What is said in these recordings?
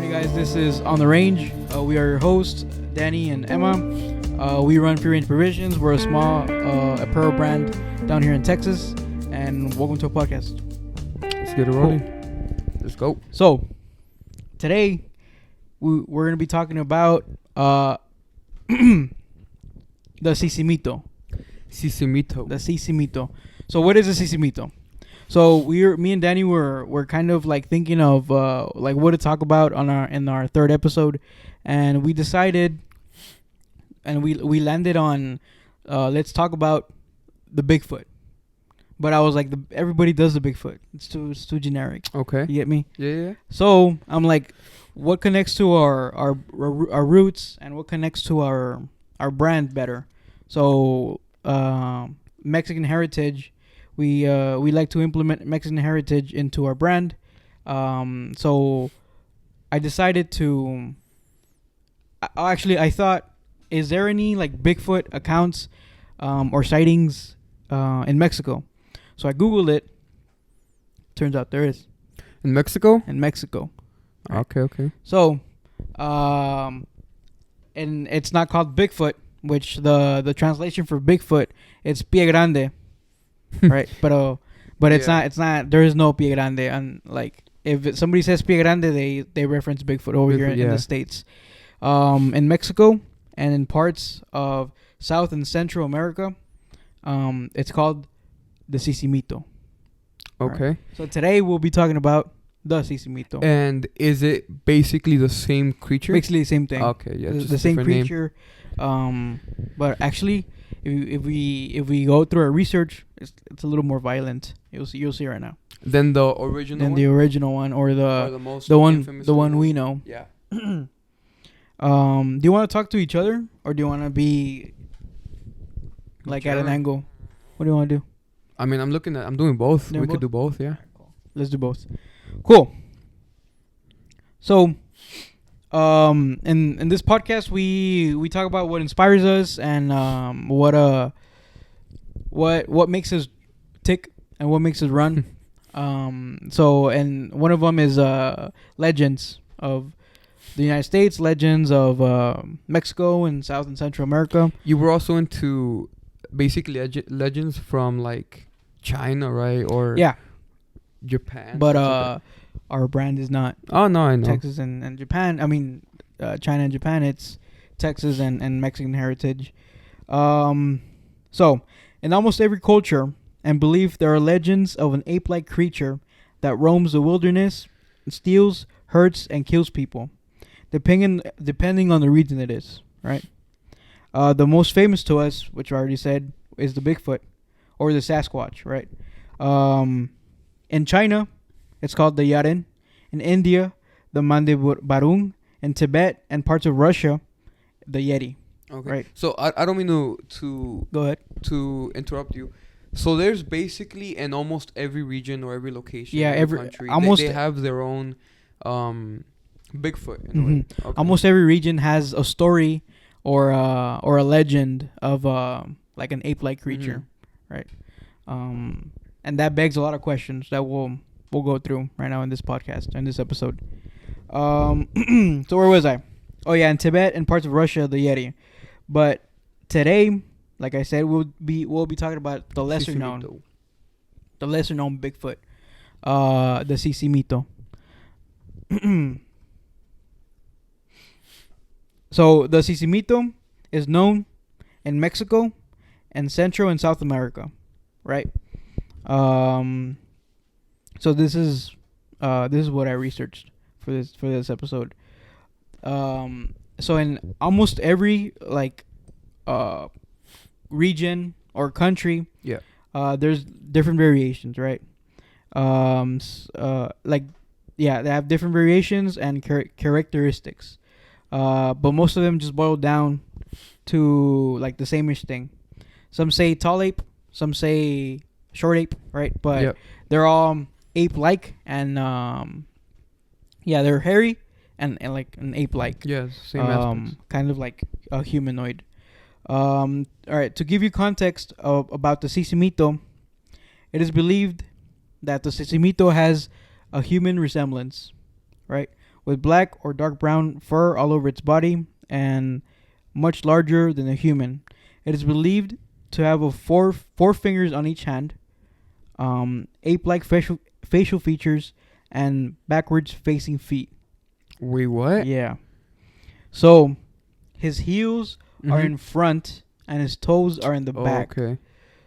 Hey guys, this is On the Range. We are your hosts, Danny and Emma. We run Free Range Provisions. We're a small apparel brand down here in Texas. And welcome to a podcast. Let's get it rolling. Let's go. So, today we're going to be talking about the sisimito. Sisimito. The sisimito. So, what is a sisimito? So me and Danny were kind of like thinking of like what to talk about in our third episode, and we decided, and we landed on let's talk about the Bigfoot. But I was like, everybody does the Bigfoot. It's too generic. Okay. You get me? Yeah. So I'm like, what connects to our roots and what connects to our brand better? So Mexican heritage. We like to implement Mexican heritage into our brand. So I decided to... I thought, is there any like Bigfoot accounts or sightings in Mexico? So I Googled it. Turns out there is. In Mexico? In Mexico. Right. Okay. So, and it's not called Bigfoot, which the translation for Bigfoot, it's Pie Grande. Right, but it's not. There is no Pie Grande, and like if somebody says Pie Grande, they reference Bigfoot over here in the States. In Mexico and in parts of South and Central America, it's called the sisimito. Okay. Right? So today we'll be talking about the sisimito. And is it basically the same creature? Basically the same thing. Okay, yeah, the, just the same name. creature. But actually, if we go through our research, it's a little more violent. You'll see right now. Than the original one? The original one, or the most one we know. Yeah. Do you want to talk to each other, or do you want to be like at an angle? What do you want to do? I mean, I'm doing both. We could do both, yeah. Cool. Let's do both. Cool. So, in this podcast, we talk about what inspires us and what makes us tick and what makes us run. So, and one of them is legends of the United States, legends of Mexico and South and Central America. You were also into basically legends from like China, right? Or Japan. But our brand is not. Oh no, I know. Texas and Japan. I mean, China and Japan. It's Texas and Mexican heritage. So, in almost every culture and belief, there are legends of an ape-like creature that roams the wilderness, steals, hurts, and kills people, depending on the region it is. Right. The most famous to us, which I already said, is the Bigfoot or the Sasquatch. Right. In China, it's called the Yaren. In India, the Mandibarung. In Tibet and parts of Russia, the Yeti. Okay. Right. So I don't mean to go ahead to interrupt you. So there's basically in almost every region or every location in the country, they have their own Bigfoot in a way. Okay. Almost every region has a story or a legend of like an ape-like creature, right? And that begs a lot of questions that we'll go through right now in this podcast, in this episode. So where was I? Oh yeah, in Tibet and parts of Russia, the Yeti. But today, like I said, we'll be talking about the lesser known Bigfoot, the sisimito. So the sisimito is known in Mexico and Central and South America, right? So this is what I researched for this episode. So in almost every like region or country, there's different variations, right? They have different variations and characteristics. But most of them just boil down to like the same-ish thing. Some say tall ape, some say short ape, right? But they're all ape-like, and they're hairy and like an ape-like. Yeah, same aspects. Kind of like a humanoid. All right, to give you context about the sisimito, it is believed that the sisimito has a human resemblance, right? with black or dark brown fur all over its body and much larger than a human. It is believed to have four fingers on each hand, ape-like facial features, and backwards facing feet. Wait, what? Yeah. So his heels are in front and his toes are in the back. Okay.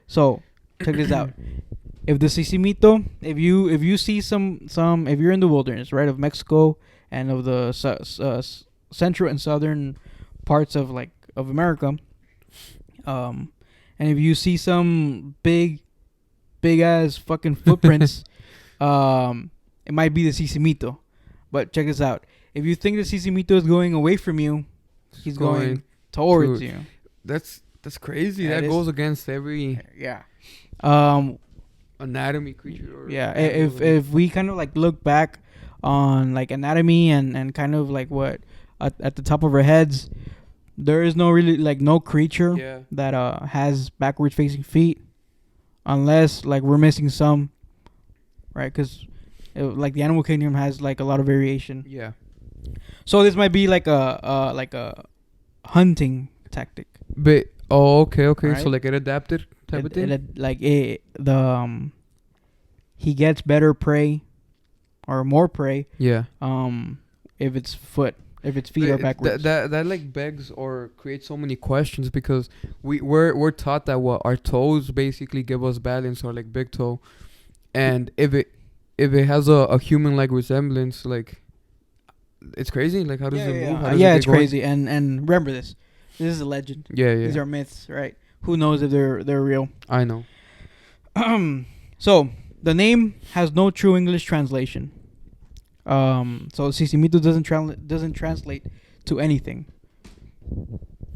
So check this out. If the sisimito, if you see some if you're in the wilderness, right, of Mexico and of the central and southern parts of America, and if you see some big ass fucking footprints, it might be the sisimito. But check this out. If you think the sisimito is going away from you, he's going towards you. That's crazy. That goes against every anatomy creature. If we kind of like look back on like anatomy and kind of like what at the top of our heads, there is no really like no creature that has backwards facing feet, unless like we're missing some, right? Because like the animal kingdom has like a lot of variation. Yeah. So this might be like a hunting tactic. But okay. Right? So like it adapted type of thing. He gets better prey, or more prey. Yeah. If it's feet are backwards. That like begs or creates so many questions, because we're taught that our toes basically give us balance, or like big toe, and if it has a human like resemblance, like it's crazy. Like how does it move? It's crazy. And remember this. This is a legend. Yeah. These are myths, right? Who knows if they're real? I know. So the name has no true English translation. So sisimito doesn't translate to anything.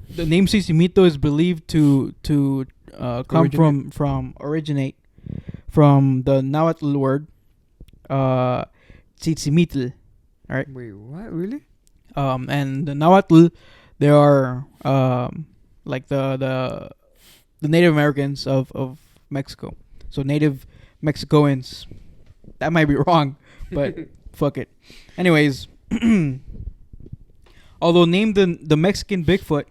The name sisimito is believed to originate from the Nahuatl word tzitzimitl. All right. Wait, what? Really? And the Nahuatl, they are like the Native Americans of Mexico. So Native Mexicoans. That might be wrong, but fuck it. Anyways, although named the Mexican Bigfoot,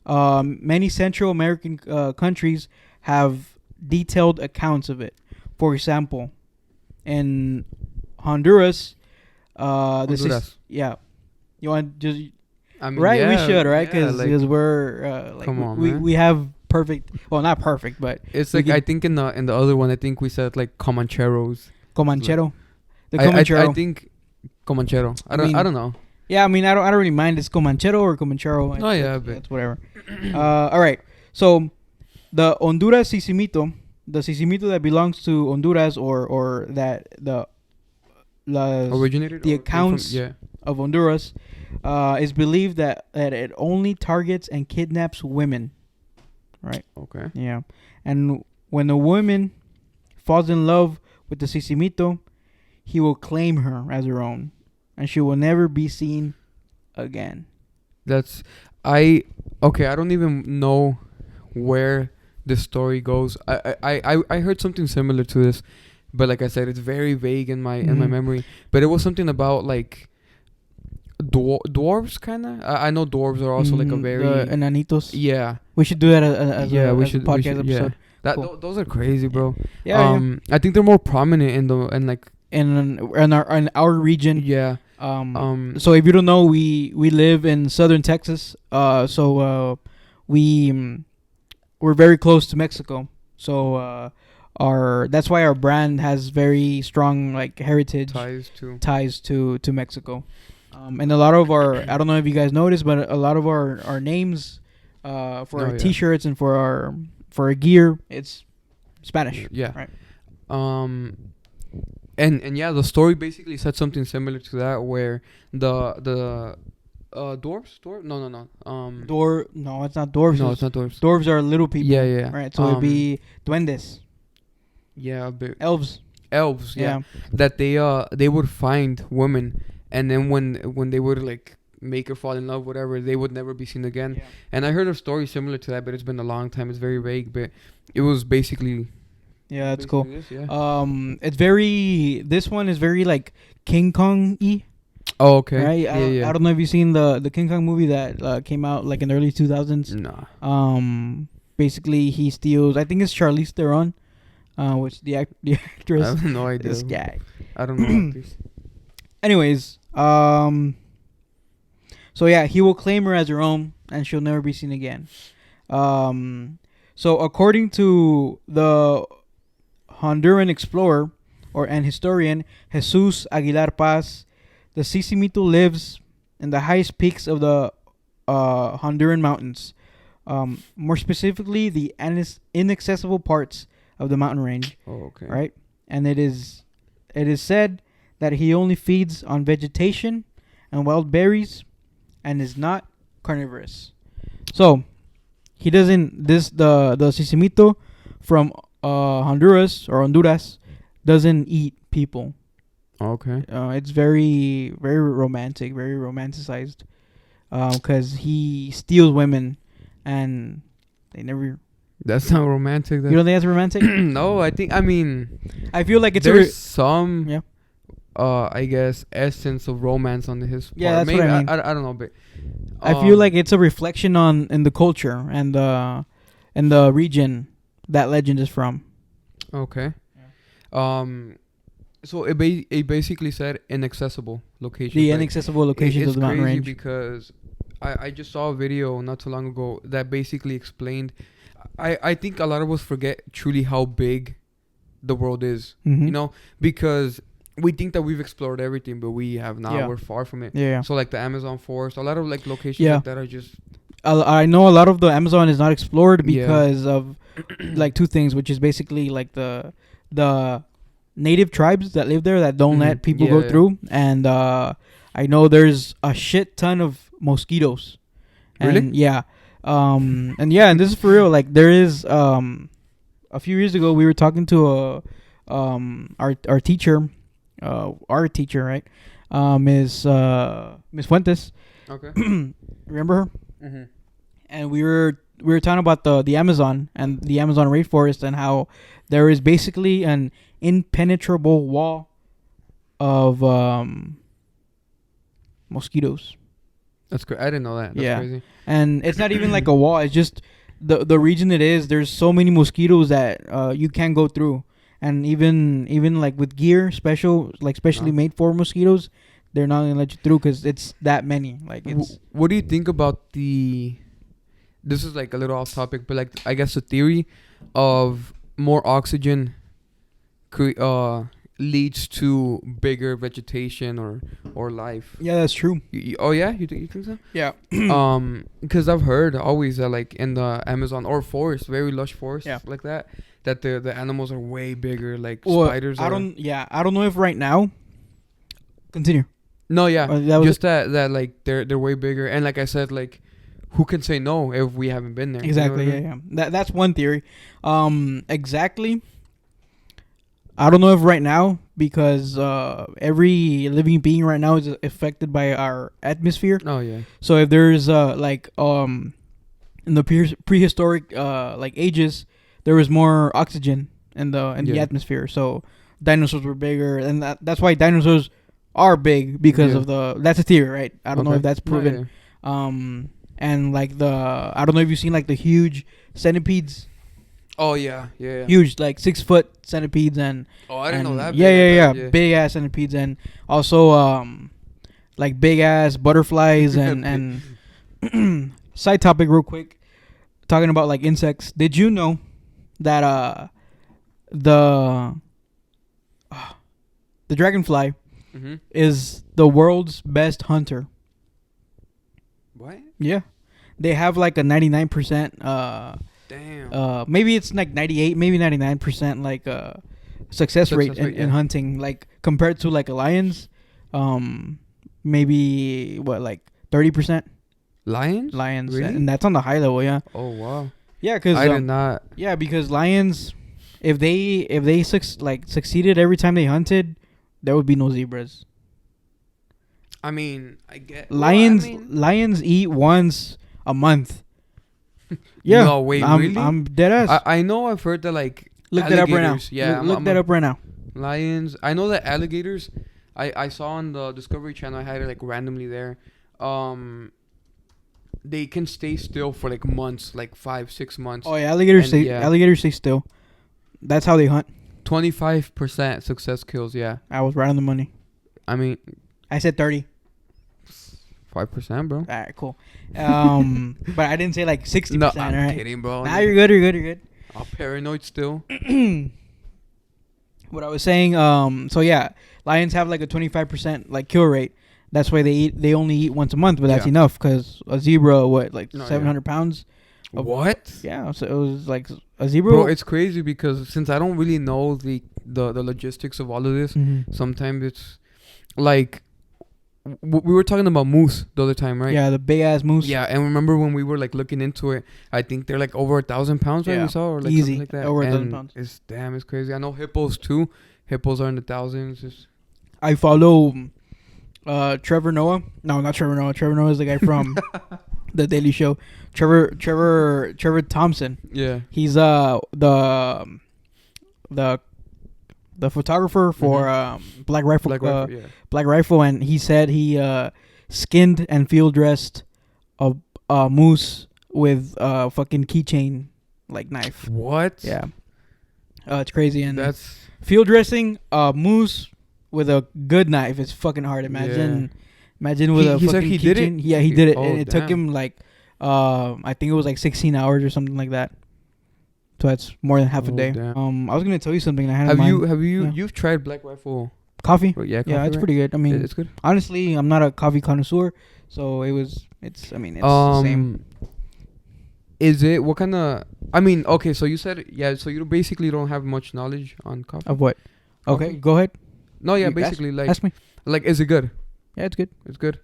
many Central American countries have detailed accounts of it. For example, in Honduras, you want just right? Yeah, we should, right? Because we're come on, we have perfect. Well, not perfect, but it's like I think in the other one, I think we said like Comancheros. Comanchero. The Comanchero. I think Comanchero. I don't know. Yeah, I mean, I don't really mind. It's Comanchero or Comanchero. It's whatever. All right. So the Honduras sisimito, the sisimito that belongs to Honduras, or that originated the accounts of Honduras, is believed that it only targets and kidnaps women. Right. Okay. Yeah, and when a woman falls in love with the sisimito, he will claim her as her own, and she will never be seen again. I don't even know where this story goes. I heard something similar to this, but like I said, it's very vague in my memory. But it was something about like dwarves, kind of. I know dwarves are also like a very enanitos. Yeah, we should do that as a podcast episode. Yeah. Cool. Those are crazy, bro. Yeah. I think they're more prominent in our region. Yeah. So if you don't know, we live in southern Texas. We're very close to Mexico. So that's why our brand has very strong like heritage ties to Mexico. And a lot of our, I don't know if you guys noticed, but a lot of our names for our t-shirts and for our gear, it's Spanish. Yeah. Right. And yeah, the story basically said something similar to that, where the dwarves? No. No, it's not dwarves. No, it's not dwarves. Dwarves are little people. Yeah. Right. So it'd be duendes. Yeah, elves. Yeah. That they would find women, and then when they would like make her fall in love, whatever, they would never be seen again. Yeah. And I heard a story similar to that, but it's been a long time. It's very vague, but it was basically. Yeah, that's cool. This, yeah. This one is very like King Kong-y. Oh, okay. right? Yeah, yeah. I don't know if you've seen the King Kong movie that came out like in the early 2000s. Nah. Basically he steals. I think it's Charlize Theron, which the I actress. have no idea. This guy. I don't know actors. Anyways, so yeah, he will claim her as her own, and she'll never be seen again. So according to the Honduran explorer and historian Jesus Aguilar Paz, the sisimito lives in the highest peaks of the Honduran mountains. More specifically, the inaccessible parts of the mountain range. Oh, okay. Right, and it is said that he only feeds on vegetation and wild berries, and is not carnivorous. So he doesn't. The sisimito from Honduras doesn't eat people. Okay. It's very very romantic, very romanticized, because he steals women, and they never. That's not romantic. You don't think that's romantic? No, I mean, I feel like it's there's some, yeah. I guess, essence of romance on his part. Yeah, that's maybe what I mean. I don't know, but I feel like it's a reflection in the culture and the region that legend is from. Okay. So it basically said inaccessible locations. The like, inaccessible locations of the mountain range. It's crazy because I just saw a video not too long ago that basically explained. I think a lot of us forget truly how big the world is. Mm-hmm. You know, because we think that we've explored everything, but we have not. Yeah. We're far from it. Yeah. So like the Amazon forest, a lot of like locations Yeah. like that are just. I know a lot of the Amazon is not explored Yeah. because of like two things, which is basically like the native tribes that live there that don't Mhm. let people Yeah, go yeah. through, and I know there's a shit ton of mosquitoes. Really? And yeah. And this is for real. Like there is a few years ago we were talking to our teacher, right? Miss Fuentes. Okay. Remember her? Mm-hmm. And we were talking about the Amazon and the Amazon rainforest and how there is basically an impenetrable wall of mosquitoes. That's great. I didn't know that. That's Yeah. crazy. And it's not even like a wall. It's just the region it is. There's so many mosquitoes that you can't go through. And even like with gear specially made for mosquitoes, they're not gonna let you through because it's that many. Like it's What do you think about the? This is like a little off topic, but like I guess the theory of more oxygen leads to bigger vegetation or life. yeah, that's true. Oh yeah, you think so? Yeah. Because I've heard always that like in the Amazon or forest, very lush forests like that the animals are way bigger, like spiders. I don't know if right now. Continue. No, yeah, that was just that like they're way bigger, and like I said, like who can say no if we haven't been there? Exactly. You know what I mean? Yeah. That's one theory. Exactly. I don't know if right now because every living being right now is affected by our atmosphere. Oh yeah. So if there's in the prehistoric like ages, there was more oxygen in the atmosphere. So dinosaurs were bigger, and that's why dinosaurs are big because of that's a theory, right? I don't know if that's proven. And like I don't know if you've seen like the huge centipedes. Oh yeah. Huge, like 6 foot centipedes and. Oh, I didn't know that. Yeah. Big ass centipedes and also like big ass butterflies and side topic real quick, talking about like insects. Did you know that the dragonfly is the world's best hunter? What? Yeah, they have like a 99%. Damn. Maybe it's like 98, maybe 99% like success rate in hunting, like compared to like a lion's, maybe what like 30%. Lions, really? And that's on the high level, yeah. Oh wow. Yeah, because I did not. Yeah, because lions, if they succeeded every time they hunted, there would be no zebras. I mean, I get lions eat once a month. Yeah. No, wait, really? I'm dead ass. I know I've heard that like look that up right now. Yeah, Look that up right now. Lions. I know that alligators. I saw on the Discovery Channel. I had it like randomly there. They can stay still for like months, like 5-6 months. Oh yeah, alligators And, stay. Alligators stay still. That's how they hunt. 25% success kills. Yeah, I was right on the money. I mean, I said 30. 5%, bro. All right, cool. But I didn't say like 60%. No, all I'm right. kidding, bro. Nah, you're good. You're good. I'm paranoid still. What I was saying. So yeah, lions have like a 25% like kill rate. That's why they only eat once a month, but that's enough because a zebra, 700 pounds? What? Yeah, so it was like a zebra. Bro, it's crazy because since I don't really know the logistics of all of this, sometimes it's like we were talking about moose the other time, right? Yeah, the big ass moose. Yeah, and remember when we were like looking into it, I think they're like over 1,000 pounds, right? Yeah. We saw, or like easy, something like that. over 1,000 And pounds. It's crazy. I know hippos too. Hippos are in the thousands. It's I follow Trevor Noah. No, not Trevor Noah. Trevor Noah is the guy from The Daily Show. Trevor Thompson. yeah. He's the photographer for Black Rifle. Black Rifle, and he said he skinned and field dressed a moose with a fucking keychain like knife. What? Yeah. It's crazy. And That's field dressing a moose with a good knife is fucking hard. Imagine with a he fucking said he did it? keychain. Yeah, he did it. Oh, And it took damn. him like I think it was like 16 hours or something like that. So that's more than half a day. Damn. I was gonna tell you something. I had have in mind. you Yeah. you've tried Black Rifle? Coffee? Yeah, Yeah, it's right? pretty good. I mean, It's good. honestly, I'm not a coffee connoisseur, so it's the same. Is it what kind of? I mean, okay. So you said So you basically don't have much knowledge on coffee. Of what? Okay, Coffee? go ahead. No, yeah. You Basically, Ask me. is it good? Yeah, it's good. It's good.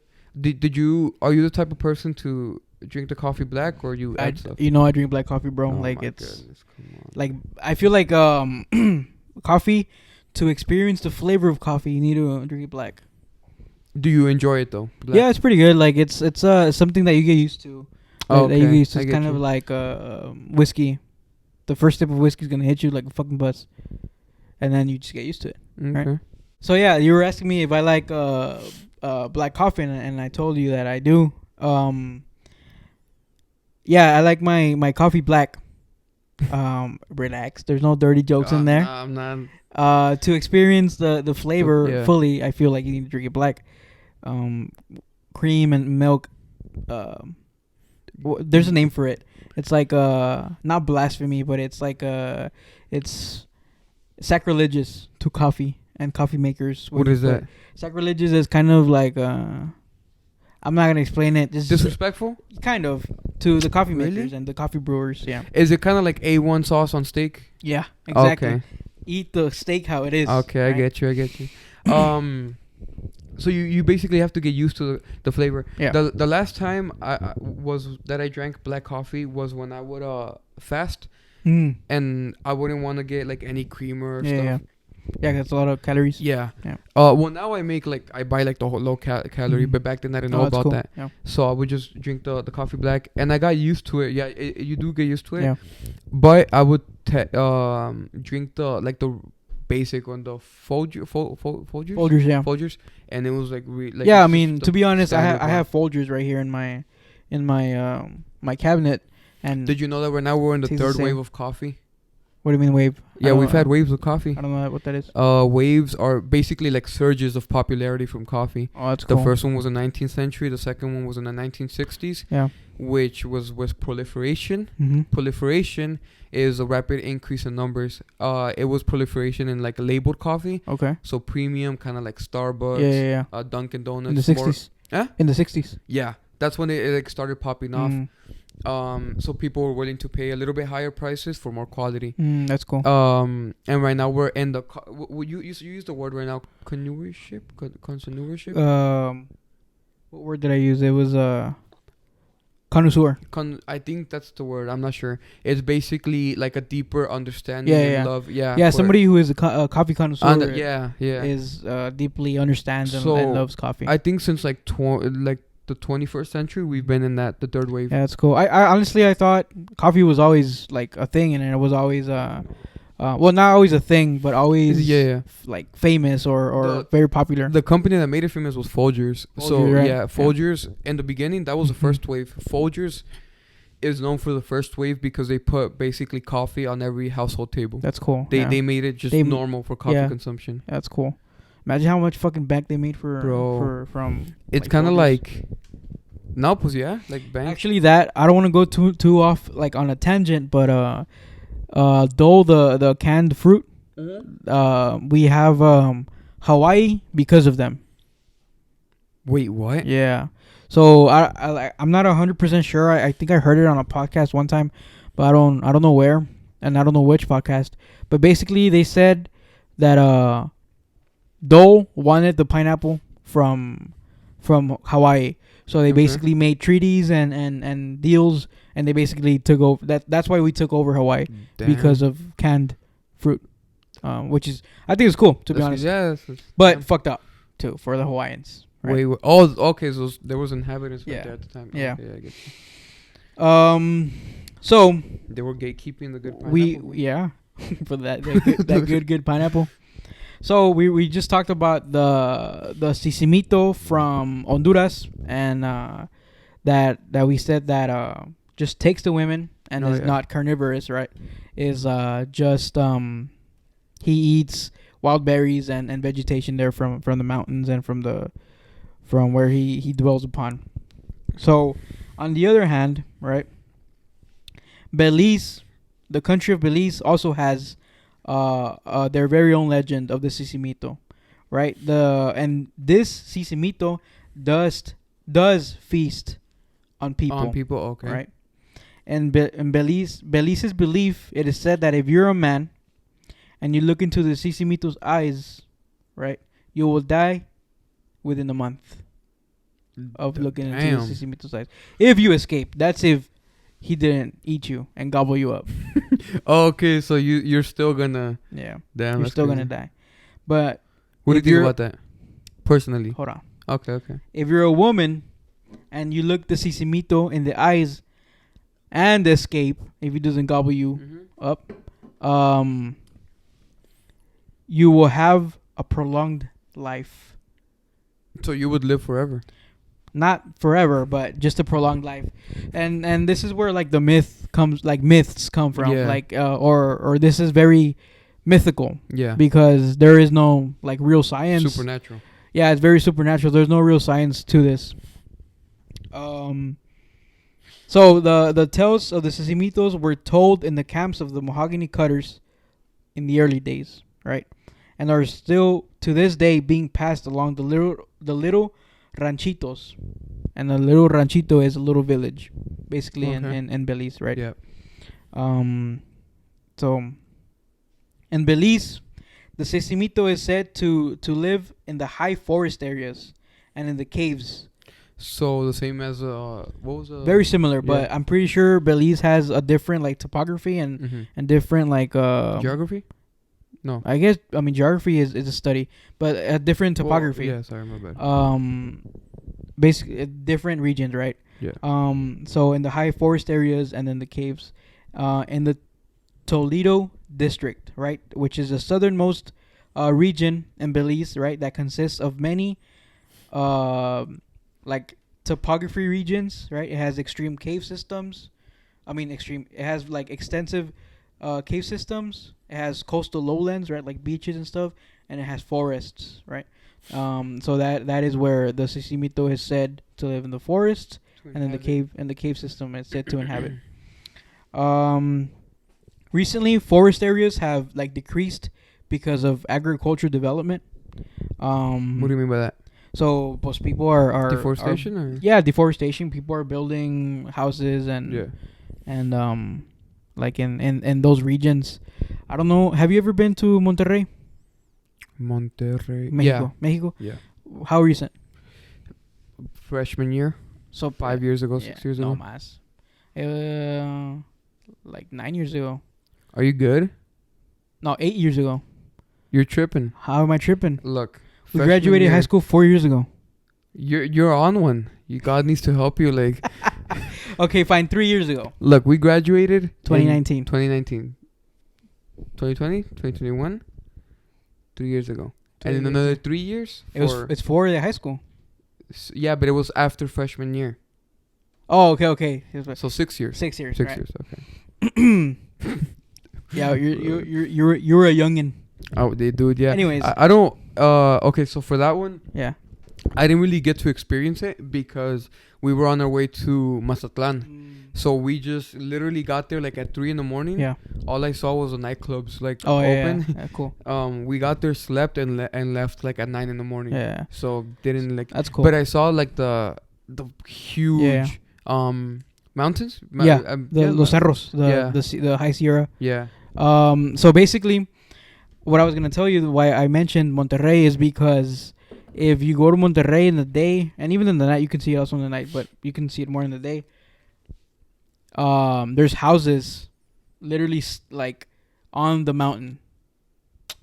Are you the type of person to drink the coffee black or you add stuff? I drink black coffee, bro. Oh like my it's goodness, come on. like I feel like coffee, to experience the flavor of coffee, you need to drink it black. Do you enjoy it though? Black? Yeah, it's pretty good. Like it's something that you get used to. Oh, That you get okay. used to. I It's get kind you. of like whiskey. The first sip of whiskey is gonna hit you like a fucking bus, and then you just get used to it. Okay. Right. So yeah, you were asking me if I like black coffee, and I told you that I do. Yeah, I like my coffee black. Relax. There's no dirty jokes in there. Nah, I'm not. To experience the flavor Yeah. fully, I feel like you need to drink it black. Cream and milk. There's a name for it. It's like not blasphemy, but it's like it's sacrilegious to coffee and coffee makers. What is that? Sacrilegious is kind of like I'm not gonna explain it. Just Disrespectful? kind of to the coffee Really? makers and the coffee brewers. Yeah. Is it kind of like A1 sauce on steak? Yeah. Exactly. Okay. Eat the steak how it is. Okay, right? I get you. So you basically have to get used to the flavor. Yeah. The last time I drank black coffee was when I would fast, Mm. and I wouldn't want to get like any creamer or Yeah, stuff. yeah. Yeah, that's a lot of calories. Yeah. Yeah. Well, now I buy like the whole low calorie, Mhm. but back then I didn't know Oh, that's about cool. that. Yeah. So I would just drink the coffee black, and I got used to it. Yeah, you do get used to it. Yeah. But I would drink the basic one, the Folgers. Folgers, yeah. Folgers, and it was like Yeah, I it's mean, just to the be honest, I standard have Folgers right here in my my cabinet. And Did you know that we're in the Tastes the third same. wave of coffee? what do you mean wave? Yeah, we've had waves of coffee. I don't know what that is. Waves are basically like surges of popularity from coffee. Oh, that's The cool. first one was in the 19th century. The second one was in the 1960s, Yeah. which was proliferation. Mm-hmm. Proliferation is a rapid increase in numbers. It was proliferation in like labeled coffee, Okay. so premium, kind of like Starbucks, Yeah. Dunkin' Donuts. In the 60s. Huh? In the 60s. Yeah, that's when it like started popping off. Mm. So people were willing to pay a little bit higher prices for more quality. That's cool. And right now we're in the you use the word right now, connoisseurship. What word did I use? It was connoisseur. I think that's the word. I'm not sure. It's basically like a deeper understanding Yeah, and yeah. love. Yeah. Yeah, for- somebody who is a coffee connoisseur yeah. is deeply understands and So, loves coffee. I think since like the 21st century, we've been in the third wave. Yeah, that's cool. I honestly I thought coffee was always like a thing, and it was always well, not always a thing, but always Yeah. like famous or The- very popular. The company that made it famous was Folgers. So Folgers, right? yeah, Folgers in the beginning that was the Mhm. first wave. Folgers is known for the first wave because they put basically coffee on every household table. That's cool. They made it just They- normal for coffee yeah. consumption. That's cool. Imagine how much fucking bank they made from. It's like, kind of Folgers. like no, pues yeah, like bank. Actually, that I don't want to go too off like on a tangent, but Dole the canned fruit. We have Hawaii because of them. Wait, what? Yeah. So I'm not 100% sure. I think I heard it on a podcast one time, but I don't know where and I don't know which podcast. But basically, they said that Dole wanted the pineapple from Hawaii. So they Okay. basically made treaties and deals, and they basically took over. That's why we took over Hawaii because of canned fruit, which is I think it's cool to be honest. Yeah. But fucked up too for the Hawaiians. Right? Wait. Oh, okay. So there was inhabitants right Yeah. there at the time. Yeah. Okay, I get you. So They were gatekeeping the good pineapple. we for that good pineapple. So we just talked about the sisimito from Honduras and that we said that just takes the women and Oh, is yeah. not carnivorous, right? Is just he eats wild berries and vegetation there from the mountains and from where he dwells upon. So on the other hand, right? Belize, the country of Belize also has their very own legend of the sisimito, right? And this sisimito does feast on people, Okay. right? And in Belize's belief, it is said that if you're a man and you look into the sisimito's eyes, right, you will die within a month of looking into Damn. the sisimito's eyes. If you escape, that's if he didn't eat you and gobble you up. Okay, so you're still gonna. Yeah, Damn. you're that's still crazy. gonna die. But What do you if think you're- about that? Personally. hold on. Okay. If you're a woman and you look the sisimito in the eyes and escape, if he doesn't gobble you up, you will have a prolonged life. So you would live forever. Not forever, but just a prolonged life. And this is where like the myths come from. Yeah. Like or this is very mythical Yeah. because there is no like real science. Supernatural. Yeah, it's very supernatural. There's no real science to this. So the tales of the sisimitos were told in the camps of the mahogany cutters in the early days, right? And are still to this day being passed along the little ranchitos. And a little ranchito is a little village, basically Okay. in Belize, right? Yeah. So in Belize, the sisimito is said to live in the high forest areas and in the caves. So the same as what was Very similar, but yeah. I'm pretty sure Belize has a different like topography and different like geography? No. I guess geography is a study, but a different topography. Well, yeah, sorry, my bad. Basically different regions, right? Yeah. So in the high forest areas and then the caves, in the Toledo district, right, which is the southernmost region in Belize, right, that consists of many like topography regions, right? It has extreme cave systems. It has like extensive cave systems. It has coastal lowlands, right, like beaches and stuff, and it has forests, right? So that is where the sisimito is said to live in the forest, and then the cave system is said to inhabit. Recently, forest areas have like decreased because of agricultural development. What do you mean by that? So most people are Deforestation or? Yeah, deforestation. People are building houses and Yeah. and like in those regions. I don't know. Have you ever been to Monterrey, Monterrey. Mexico? Mexico. Yeah. How recent? Freshman year. So 5 years ago, yeah, 6 years no ago. mas. Like 9 years ago. Are you good? No, 8 years ago. You're tripping. How am I tripping? Look. We freshman graduated year, high school 4 years ago. You're on one. God needs to help you. Like, Okay, fine. 3 years ago. look, we graduated 2019. 2019. 2020, 2021, 3 years ago. And in 3 years. another 3 years. It's 4 at high school. Yeah, but it was after freshman year. Oh, okay. So 6 years. 6 years. 6 years. Okay. Yeah, you were a youngin. Oh, they do it. Yeah. Anyways. I don't. Okay. So for that one, Yeah. I didn't really get to experience it because we were on our way to Mazatlan. So we just literally got there like at 3 a.m. Yeah. All I saw was the nightclubs like Oh, open. yeah. Cool. We got there, slept, and left like at 9 a.m. Yeah. So didn't like. That's cool. But I saw like the huge mountains. Los cerros, the high Sierra. Yeah. So basically, what I was gonna tell you why I mentioned Monterrey is because if you go to Monterrey in the day and even in the night, you can see it also in the night, but you can see it more in the day. There's houses, literally like on the mountain.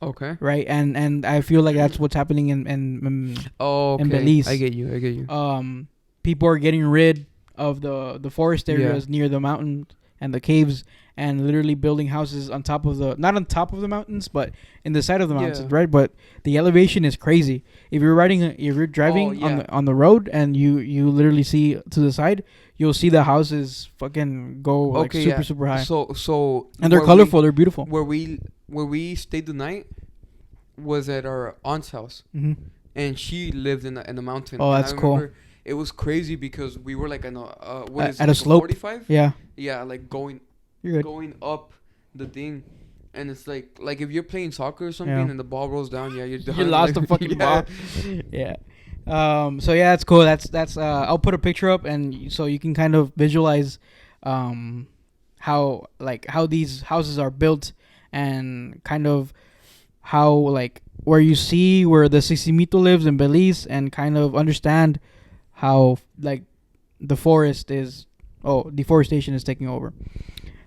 Okay. Right, and I feel like that's what's happening in okay. Belize. I get you. People are getting rid of the forest areas near the mountain and the caves, and literally building houses on top of not on top of the mountains, but in the side of the mountains, right? But the elevation is crazy. If you're driving on the road and you literally see to the side, you'll see the houses fucking go like super high. So and they're colorful, they're beautiful. Where we stayed the night was at our aunt's house, and she lived in the mountain. Oh, that's cool. It was crazy because we were like at a slope. 45? Yeah, like going up the thing, and it's like if you're playing soccer or something and the ball rolls down, you're done. You lost the fucking ball. Yeah. So yeah, that's cool. That's I'll put a picture up, and so you can kind of visualize how these houses are built, and kind of how where you see where the sisimito lives in Belize, and kind of understand how the deforestation is taking over.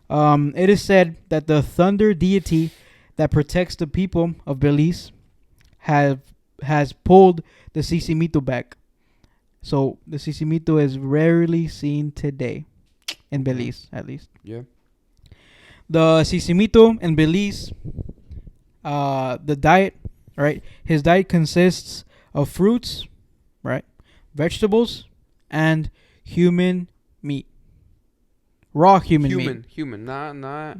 It is said that the thunder deity that protects the people of Belize has pulled the sisimito back. So the sisimito is rarely seen today in Belize, at least. Yeah. The sisimito in Belize, the diet, right? His diet consists of fruits, right? Vegetables, and human meat. Raw human meat. Human, not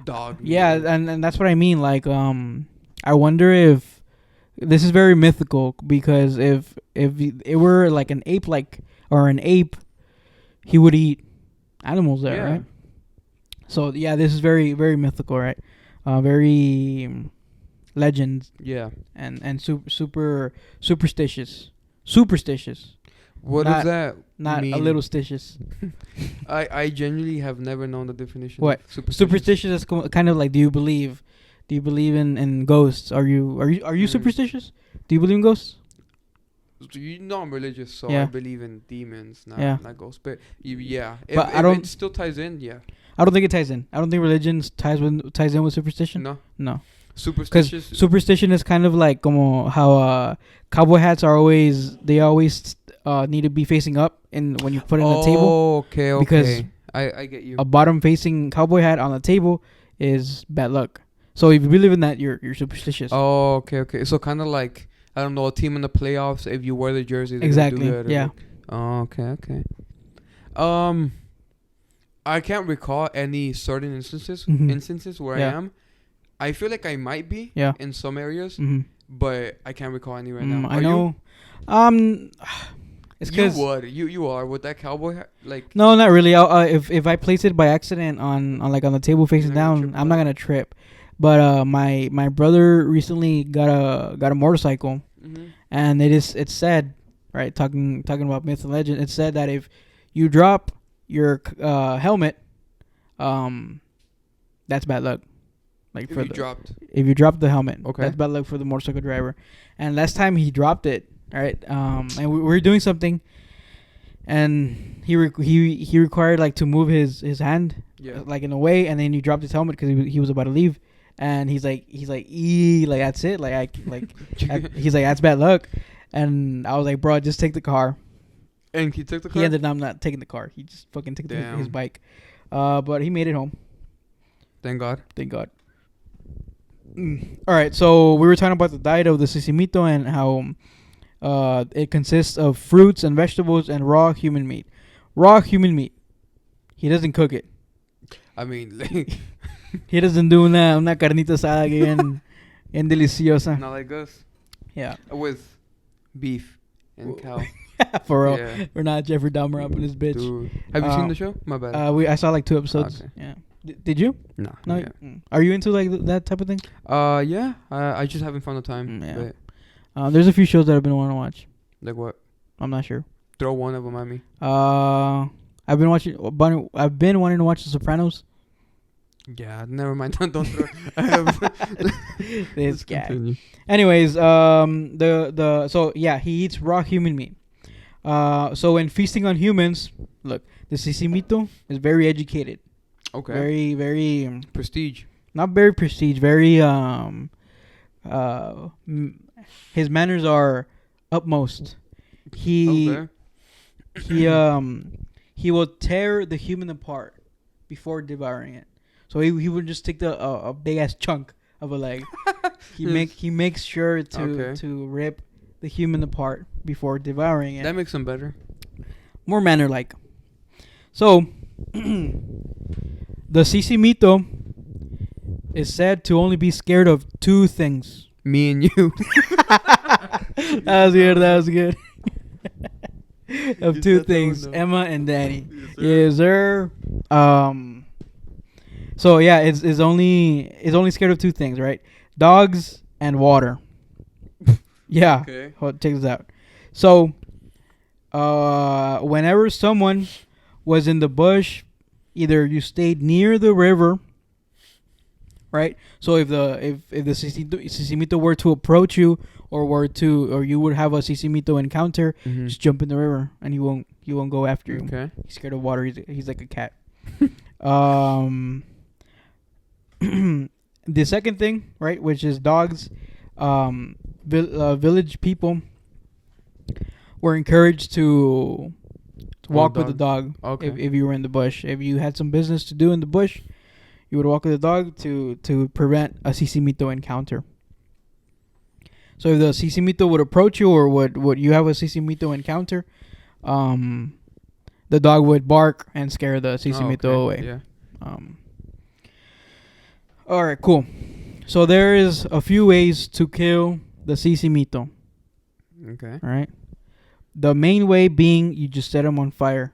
dog meat. Yeah, and that's what I mean. I wonder if this is very mythical, because if it were like an ape, or an ape, he would eat animals there, right? So yeah, this is very, very mythical, right? Very legends. Yeah. And super superstitious. Superstitious. What does that not mean? A little stitious. I genuinely have never known the definition. What? Superstitious is kind of like, do you believe in ghosts? Are you superstitious? Do you believe in ghosts? You know I'm religious, so I believe in demons, not ghosts. But yeah, if it still ties in, yeah. I don't think it ties in. I don't think religion ties in with superstition. No. Superstitious. Because superstition is kind of like how cowboy hats are always need to be facing up when you put it on the table. Oh, okay. Because I get you. A bottom facing cowboy hat on the table is bad luck. So if you believe in that, you're superstitious. Oh, okay. So kind of like, I don't know, a team in the playoffs, if you wear the jersey, exactly. Do that, yeah. Okay. I can't recall any certain instances where I am. I feel like I might be in some areas, but I can't recall any right now. I know. It's because you are with that cowboy hat, like. No, not really. If I place it by accident on the table facing down, I'm not gonna trip. But my brother recently got a motorcycle, and it's said, right, talking about myth and legend. It's said that if you drop your helmet, that's bad luck. If you dropped the helmet, that's bad luck for the motorcycle driver. And last time he dropped it, right, and we were doing something, and he required to move his hand, in a way, and then he dropped his helmet because he was about to leave, and he's like that's it, he's like, that's bad luck, and I was like, bro, just take the car. And he took the car? He ended up not taking the car. He just fucking took his bike, but he made it home. Thank God. All right, so we were talking about the diet of the sisimito and how it consists of fruits and vegetables and raw human meat. Raw human meat. He doesn't cook it. I mean, like, He doesn't do una carnita asada bien deliciosa. not like us. Yeah. With beef and cow. For real. Yeah. We're not Jeffrey Dahmer up in this bitch. Dude. Have you seen the show? My bad. I saw like 2 episodes. Okay. Yeah. Did you? No. No. Yeah. Are you into like that type of thing? Yeah. I just haven't found the time. Yeah. But There's a few shows that I've been wanting to watch. like what? I'm not sure. Throw one of them at me. I've been wanting to watch The Sopranos. Yeah. Never mind. Don't throw. This Let's guy. continue. Anyways, so yeah, he eats raw human meat. So when feasting on humans, look, the sisimito is very educated. Okay. Very, very Prestige. not very prestige. Very his manners are utmost. He Okay. he will tear the human apart before devouring it. So he would just take a big ass chunk of a leg. He makes sure to rip the human apart before devouring it. That makes them better. More manner like. So the sisimito is said to only be scared of 2 things. Me and you. That was good. That was good. Of You 2 said that things, one, though. Emma and Danny. Yes, sir. Yes, sir. So yeah, it's only scared of 2 things, right? Dogs and water. Yeah. Okay. Hold, check this out. So, whenever someone was in the bush, either you stayed near the river, right? So if the sisimito were to approach you, or you would have a sisimito encounter, Mhm. just jump in the river, and he won't go after you. Okay. He's scared of water. He's like a cat. The second thing, right, which is dogs, village people were encouraged to walk with the dog. Okay. If you were in the bush. If you had some business to do in the bush, you would walk with the dog to prevent a sisimito encounter. So if the sisimito would approach you, or would you have a sisimito encounter, the dog would bark and scare the sisimito away. Yeah. All right, cool. So there is a few ways to kill the sisimito. Okay. All right. The main way being you just set them on fire.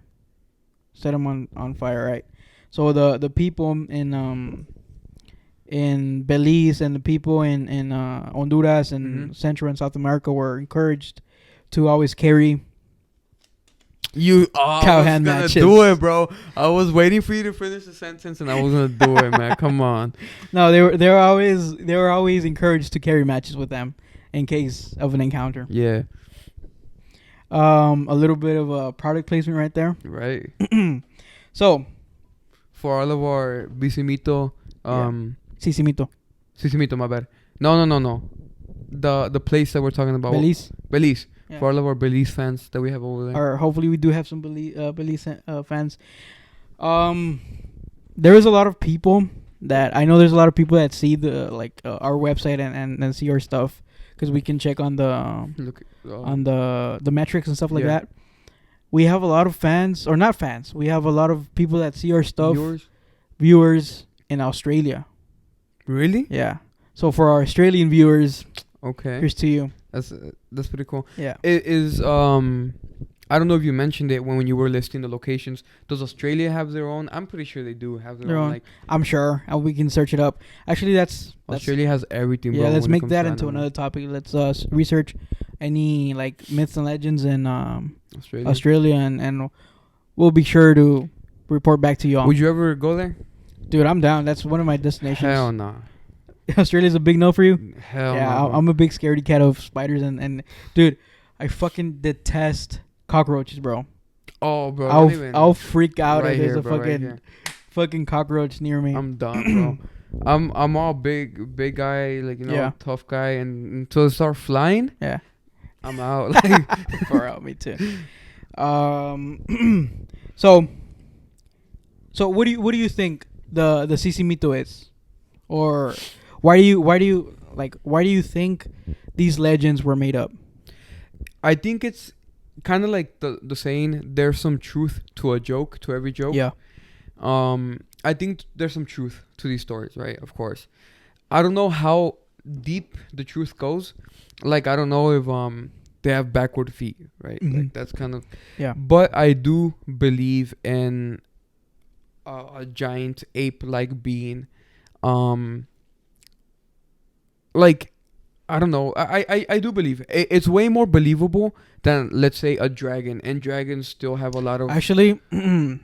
Set them on fire, right? So the people in Belize and the people in Honduras and Central and South America were encouraged to always carry cow hand matches. Do it, bro. I was waiting for you to finish the sentence, and I was gonna do it, man. Come on. No, they were always encouraged to carry matches with them in case of an encounter. Yeah. A little bit of a product placement right there. Right. So, For all of our Bisimito, sisimito. Sisimito, my bad. No. The place that we're talking about. Belize. Belize. Yeah. For all of our Belize fans that we have over there. Or hopefully we do have some Belize fans. There is a lot of people that I know. There's a lot of people that see the our website and see our stuff, because we can check on the Look, on the metrics and stuff like Yeah. that. We have a lot of fans, or not fans. We have a lot of people that see our stuff. Viewers in Australia. Really? Yeah. So for our Australian viewers, Okay. here's to you. That's pretty cool. Yeah. It is I don't know if you mentioned it when you were listing the locations. Does Australia have their own? I'm pretty sure they do have their own. Like I'm sure, and we can search it up. Actually, that's Australia has everything. yeah. Bro, Let's when it make comes that to into animals. another topic. Let's research any like myths and legends in Australia. and we'll be sure to report back to y'all. Would you ever go there? Dude, I'm down. That's one of my destinations. Hell no. Australia's a big no for you. Hell Yeah, no. I'm a big scaredy cat of spiders and dude, I fucking detest cockroaches, bro. Oh, bro. I'll freak out right if there's here, a bro, right fucking cockroach near me. I'm done, bro. I'm all big guy, like Yeah. tough guy, and until they start flying, Yeah. I'm out. Like Far out, me too. So what do you think the sisimito is, or why do you think these legends were made up? I think it's kind of like the saying, there's some truth to a joke, to every joke. Yeah. I think there's some truth to these stories, right? Of course. I don't know how deep the truth goes. Like, I don't know if they have backward feet, right? Mhm. Like, that's kind of... Yeah. But I do believe in a giant ape-like being. Like, I don't know. I do believe it's way more believable than, let's say, a dragon. And dragons still have a lot of... Actually,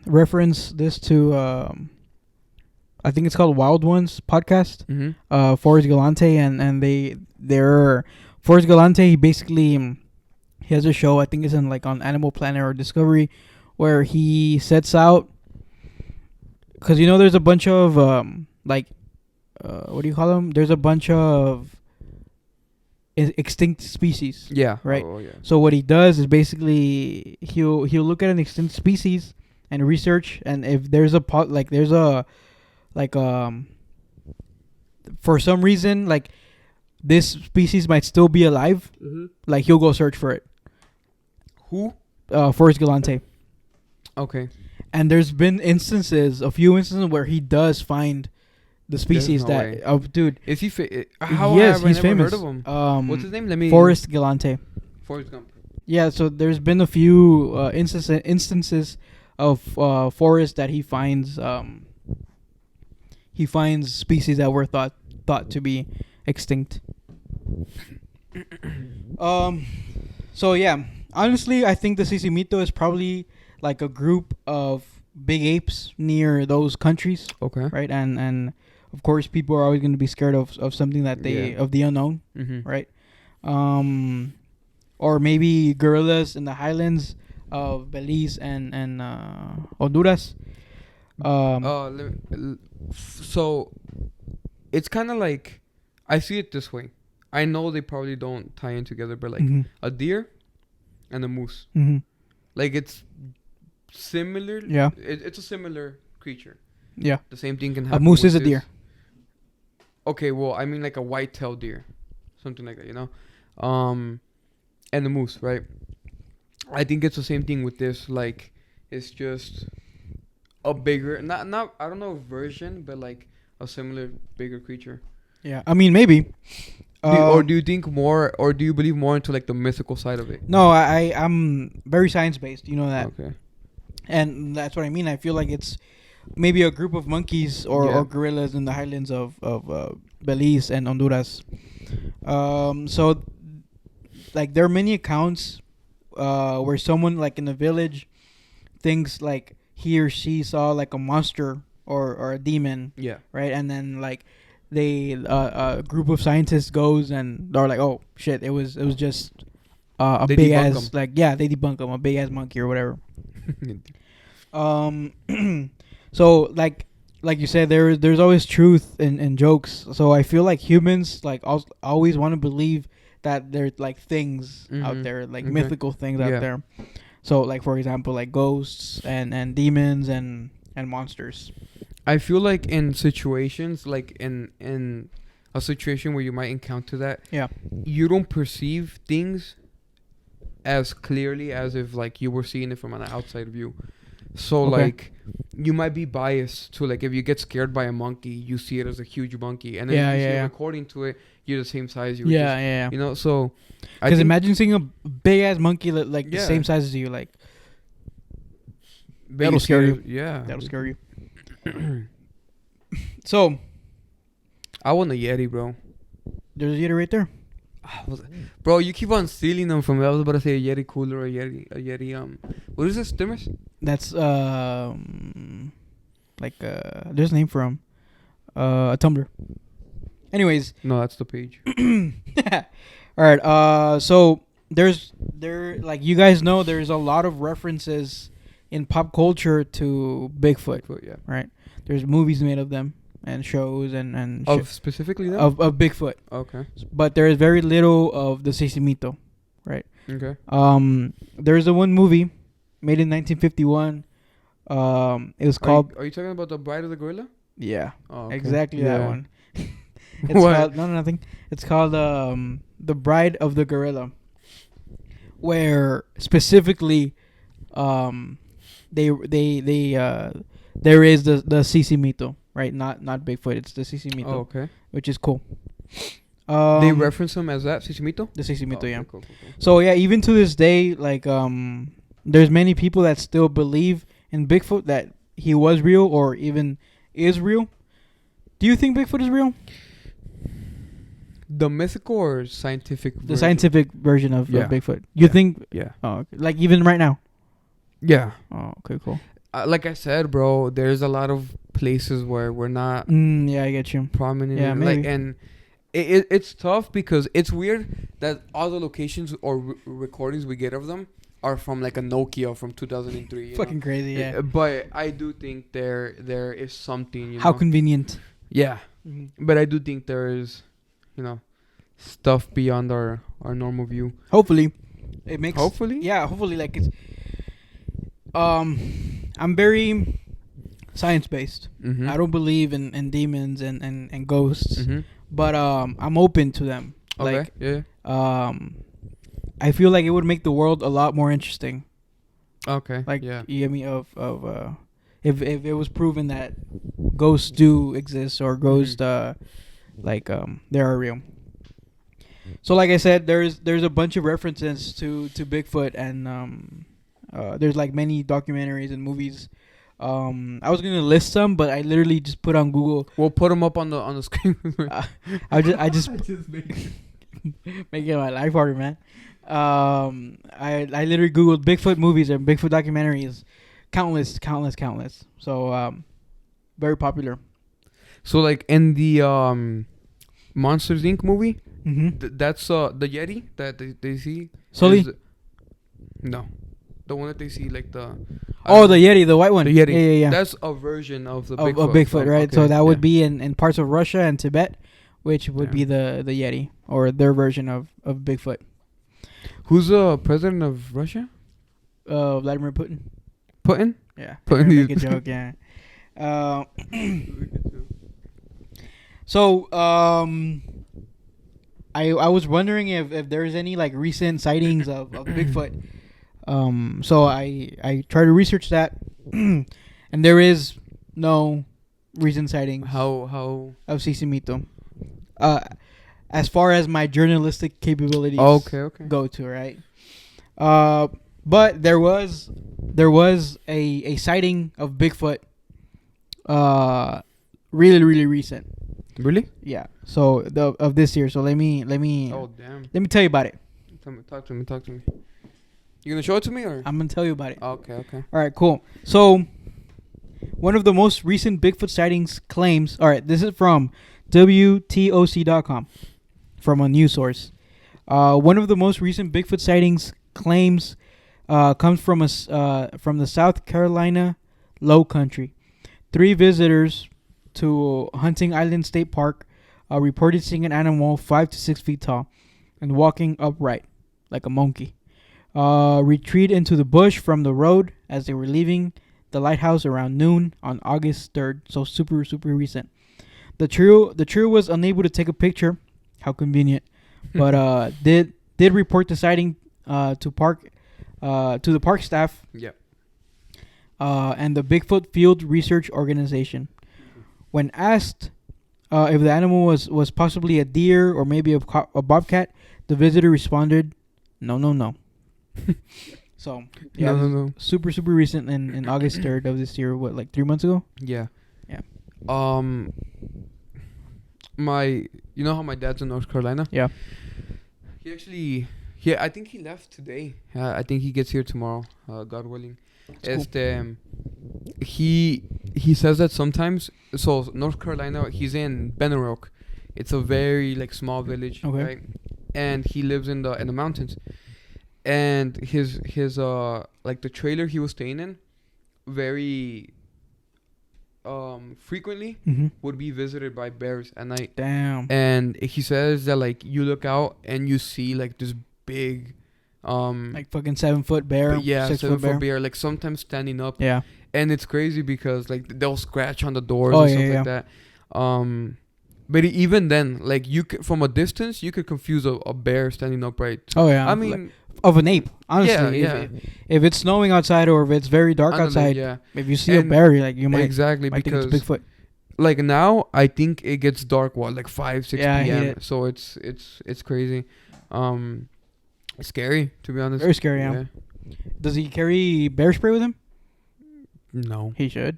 reference this to I think it's called Wild Ones podcast. Mm-hmm. Forrest Galante and they're Forrest Galante. He basically he has a show. I think it's in like on Animal Planet or Discovery, where he sets out because there's a bunch of like what do you call them? There's a bunch of extinct species. Yeah. Right. Oh, yeah. So what he does is basically he'll look at an extinct species and research, and if there's a for some reason like this species might still be alive, Mm-hmm. like he'll go search for it. Who? Forrest Galante. Okay. And there's been a few instances where he does find the species no way. dude. Is he? How Yes, have I he's never famous. heard of him? What's his name? Let me. Forrest Galante. Forrest Gump. Yeah, so there's been a few instances of Forrest that he finds species that were thought to be extinct. So yeah, honestly, I think the sisimito is probably like a group of big apes near those countries, Okay. right? And of course, people are always going to be scared of something that of the unknown, Mm-hmm. right? Or maybe gorillas in the highlands of Belize and Honduras. So it's kind of like, I see it this way. I know they probably don't tie in together, but like a deer and a moose, like it's similar. Yeah. It's a similar creature. Yeah. The same thing can A happen. moose with is a this. deer. Okay, well, I mean like a white-tailed deer, something like that, and the moose, right? I think it's the same thing with this. Like, it's just a bigger, not I don't know version, but like a similar bigger creature. Yeah. I mean, maybe. Or do you think more, or do you believe more into like the mythical side of it? No, I'm very science based. You know that. Okay. And that's what I mean. I feel like it's maybe a group of monkeys or gorillas in the highlands of Belize and Honduras. So, like, there are many accounts where someone, like, in the village thinks, like, he or she saw, like, a monster or a demon. Yeah. Right? And then, like, a group of scientists goes and they're like, oh, shit, it was just a They big debunk ass, like, yeah, they debunk them, a big ass monkey or whatever. So like you said, there's always truth in jokes. So I feel like humans like always want to believe that there's like things out there, like mythical things out there. So like, for example, like ghosts and demons and monsters. I feel like in situations, like in a situation where you might encounter that, you don't perceive things as clearly as if like you were seeing it from an outside view. So like you might be biased to, like, if you get scared by a monkey, you see it as a huge monkey, and then if you see it according to it, you're the same size. You so because imagine seeing a big ass monkey like the same size as you, like that'll scare you. That'll scare you. So I want a Yeti, bro. There's a Yeti right there. Bro, you keep on stealing them from me. I was about to say a Yeti cooler, a Yeti. What is this, Stimmers? That's like there's a name for him. A tumbler. Anyways. No, that's the page. All right. So like you guys know, there's a lot of references in pop culture to Bigfoot. Yeah. Right. There's movies made of them and shows and specifically that? of Bigfoot. Okay. But there is very little of the sisimito, right? Okay. There's a one movie made in 1951. It was called. Are you talking about The Bride of the Gorilla? Yeah. Oh, okay. Exactly that one. It's What? called nothing. It's called The Bride of the Gorilla, where specifically they there is the sisimito, right? Not Bigfoot. It's the sisimito, Oh, okay. which is cool. They reference him as that Sisimito. the sisimito, Oh, yeah. okay, cool. So yeah, even to this day, like there's many people that still believe in Bigfoot, that he was real or even is real. Do you think Bigfoot is real? The mythical or scientific? The scientific version of Yeah. Bigfoot. You Yeah. think? Yeah. Oh, okay. Like even right now. Yeah. Oh, okay, cool. Like I said, bro, there's a lot of places where we're not Yeah, I get you. prominent. Yeah, maybe. Like, and it's tough because it's weird that all the locations or recordings we get of them are from like a Nokia from 2003. You Fucking crazy, yeah. But I do think there is something. You How know? convenient. Yeah. Mm-hmm. But I do think there is, stuff beyond our normal view. Hopefully, it makes. Hopefully. Yeah, hopefully, like it's. I'm very science based. Mm-hmm. I don't believe in demons and ghosts, Mm-hmm. but I'm open to them. Okay. Like Yeah. I feel like it would make the world a lot more interesting. Okay. Like yeah. you get me if it was proven that ghosts do exist or ghosts they are real. So like I said, there's a bunch of references to Bigfoot, and there's like many documentaries and movies. I was gonna list some, but I literally just put on Google. We'll put them up on the screen. I just making my life harder, man. I literally Googled Bigfoot movies and Bigfoot documentaries, countless. So very popular. So like in the Monsters Inc. movie, Mm-hmm. that's the Yeti that they see. Sully? No, the one that they see like the. Oh, the Yeti, the white one. The Yeti. Yeah. That's a version of the Of Bigfoot. Bigfoot, right? Okay, So that would yeah. be in parts of Russia and Tibet, which would Yeah. be the Yeti, or their version of Bigfoot. Who's the president of Russia? Vladimir Putin. Putin. Yeah. Putin Make a is- joke, yeah. So I was wondering if there's any like recent sightings of Bigfoot. So I tried to research that, and there is no recent sightings How? of sisimito. As far as my journalistic capabilities Okay. go to, right? But there was a sighting of Bigfoot. Really recent. Really? Yeah. So of this year. So let me Oh damn! let me tell you about it. Talk to me. You gonna show it to me or? I'm gonna tell you about it. Okay. All right, cool. So, one of the most recent Bigfoot sightings claims. All right, this is from WTOC.com, from a news source. One of the most recent Bigfoot sightings claims comes from the South Carolina Low Country. 3 visitors to Hunting Island State Park reported seeing an animal 5 to 6 feet tall and walking upright like a monkey. Retreat into the bush from the road as they were leaving the lighthouse around noon on August 3rd. So super recent. The trio was unable to take a picture. How convenient. But did report the sighting to the park staff. Yeah. And the Bigfoot Field Research Organization. When asked if the animal was possibly a deer or maybe a bobcat, the visitor responded, no. So yeah, No. super recent in August 3rd of this year. What, like 3 months ago? Yeah. Yeah. You know how my dad's in North Carolina? Yeah. He actually, I think he left today. I think he gets here tomorrow, God willing. That's cool. He says that sometimes, so North Carolina, he's in Bennerock. It's a very like small village, Okay. right? And he lives in the mountains. And his like the trailer he was staying in, very frequently Mm-hmm. would be visited by bears at night. Damn. And he says that like you look out and you see like this big Like fucking 7 foot bear. yeah, 6 7 foot bear. foot bear, like sometimes standing up. Yeah. And it's crazy because like they'll scratch on the doors Oh, and yeah, stuff yeah. like that. But even then, like you could, from a distance, you could confuse a bear standing upright. Oh yeah. I mean, of an ape. Honestly, yeah. If it's snowing outside or if it's very dark Under the- outside, yeah, if you see a And bear, like you might exactly think because it's Bigfoot. like now, I think it gets dark like 5-6 Yeah, I hate p.m. it. So it's crazy. It's scary to be honest. Very scary. Yeah. Does he carry bear spray with him? No. He should.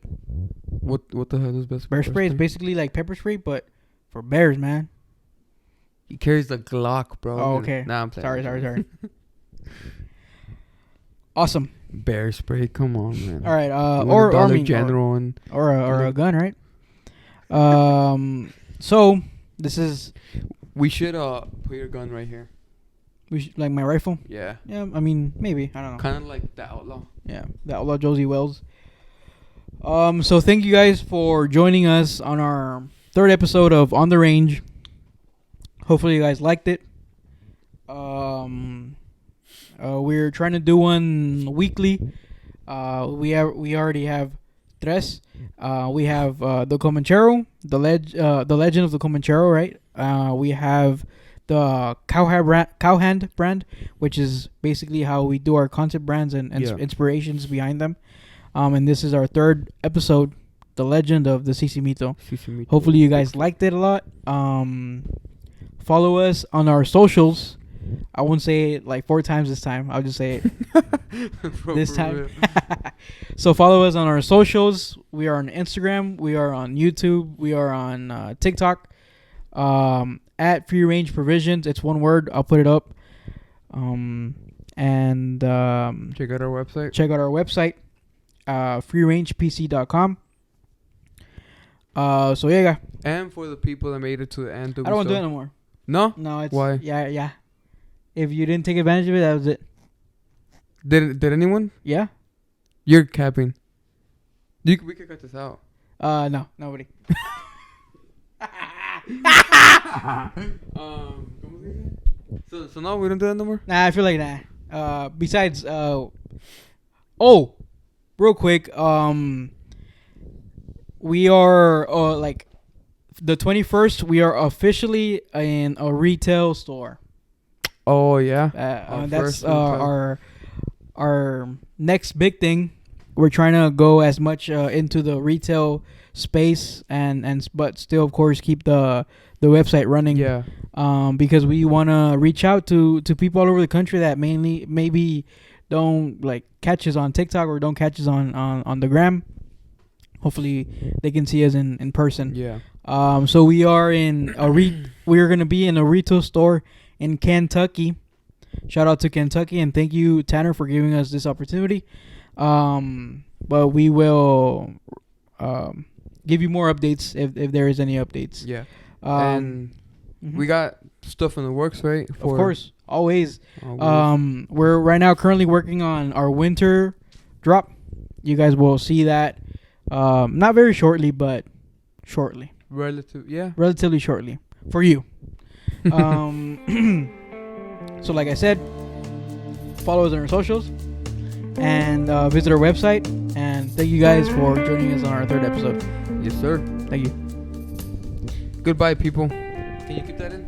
What the hell is best? Bear spray is basically like pepper spray, but for bears, man. He carries the Glock, bro. Oh, okay. Nah, I'm playing. Sorry. Awesome. Bear spray, come on, man. All right. You want Or a Dollar I mean, General and or a gun, right? So this is we should put your gun right here. like my rifle. Yeah. Yeah, I mean maybe I don't know. Kind of like the outlaw. Yeah, the outlaw Josie Wells. So thank you guys for joining us on our third episode of On the Range. Hopefully you guys liked it. We're trying to do one weekly. We already have tres. We have the Comanchero, the legend of the Comanchero, right? We have the Cowhand brand, which is basically how we do our concept brands and inspirations behind them. And this is our third episode, the legend of the sisimito. Hopefully you guys liked it a lot. Follow us on our socials. I won't say it like 4 times this time. I'll just say it this time. So follow us on our socials. We are on Instagram. We are on YouTube. We are on TikTok. At Free Range Provisions. It's one word. I'll put it up. And check out our website. FreeRangePC.com. So yeah. And for the people that made it to the end, I don't want to do it no more. No? No, it's why? Yeah. If you didn't take advantage of it, that was it. Did anyone? Yeah. You're capping. We could cut this out. No, nobody. So no, we don't do that no more. Nah, I feel like nah. Besides, real quick, we are like the 21st. We are officially in a retail store. Oh yeah. That's our next big thing. We're trying to go as much into the retail space and but still of course keep the website running. Yeah. Because we want to reach out to people all over the country that maybe don't like catch us on TikTok or don't catch us on the gram. Hopefully they can see us in person. Yeah. So we are we're gonna be in a retail store in Kentucky. Shout out to Kentucky and thank you Tanner for giving us this opportunity. But we will give you more updates if there is any updates. Yeah. And we got stuff in the works, right? Of course, always. We're right now currently working on our winter drop. You guys will see that not very shortly, but shortly. Relatively shortly for you. So like I said, follow us on our socials and visit our website. And thank you guys for joining us on our third episode. Yes, sir. Thank you. Goodbye, people. Can you keep that in?